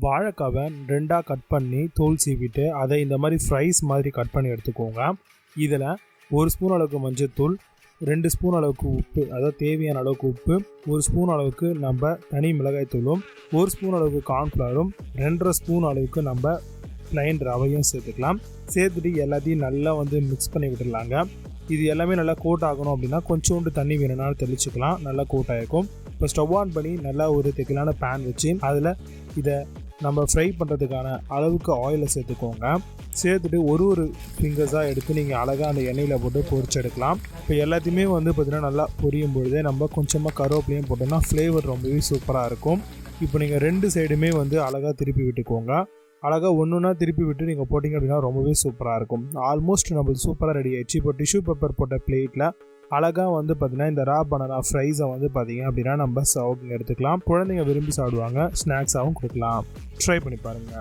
வாழைக்காவை 2ஆக cut பண்ணி தோல் சீவிட்டு அதை இந்த மாதிரி ஃப்ரைஸ் மாதிரி கட் பண்ணி எடுத்துக்கோங்க. இதில் 1 ஸ்பூன் அளவுக்கு மஞ்சள்தூள், 2 ஸ்பூன் அளவுக்கு உப்பு, அதாவது தேவையான அளவுக்கு உப்பு, 1 ஸ்பூன் அளவுக்கு நம்ம தனி மிளகாய் தூளும், 1 ஸ்பூன் அளவுக்கு கார்ன்ஃப்ளவரும், 2.5 ஸ்பூன் அளவுக்கு நம்ம ப்ளைன் ரவையும் சேர்த்துக்கலாம். சேர்த்துட்டு எல்லாத்தையும் நல்லா மிக்ஸ் பண்ணி விட்டுடலாங்க. இது எல்லாமே நல்லா கோட் ஆகணும் அப்படின்னா கொஞ்சோண்டு தண்ணி வேணும்னாலும் தெளிச்சுக்கலாம். நல்லா கோட் ஆகிருக்கும். இப்போ ஸ்டவ் ஆன் பண்ணி நல்லா ஒரு திக்கிலான பேன் வச்சு அதில் இதை நம்ம ஃப்ரை பண்ணுறதுக்கான அளவுக்கு ஆயிலை சேர்த்துக்கோங்க. சேர்த்துட்டு ஒரு ஃபிங்கர்ஸாக எடுத்து நீங்கள் அழகாக அந்த எண்ணெயில் போட்டு பொரிச்சு எடுக்கலாம். இப்போ எல்லாத்தையுமே பார்த்திங்கன்னா நல்லா பொரியும் பொழுதே நம்ம கொஞ்சமாக கருவேப்பிலையும் போட்டோம்னா ஃப்ளேவர் ரொம்பவே சூப்பராக இருக்கும். இப்போ நீங்கள் 2 சைடுமே அழகாக திருப்பி விட்டுக்கோங்க. அழகாக ஒன்றுனா திருப்பி விட்டு நீங்கள் போட்டிங்க அப்படின்னா ரொம்பவே சூப்பராக இருக்கும். ஆல்மோஸ்ட் நம்மளுக்கு சூப்பராக ரெடி ஆகிடுச்சு. இப்போ டிஷ்யூ பேப்பர் போட்ட பிளேட்டில் அழகாக பார்த்திங்கன்னா இந்த ரா பனானா ஃப்ரைஸை பார்த்திங்க அப்படின்னா நம்ம சர்விங் எடுத்துக்கலாம். குழந்தைங்க விரும்பி சாப்பிடுவாங்க. ஸ்நாக்ஸாகவும் கொடுக்கலாம். ட்ரை பண்ணி பாருங்கள்.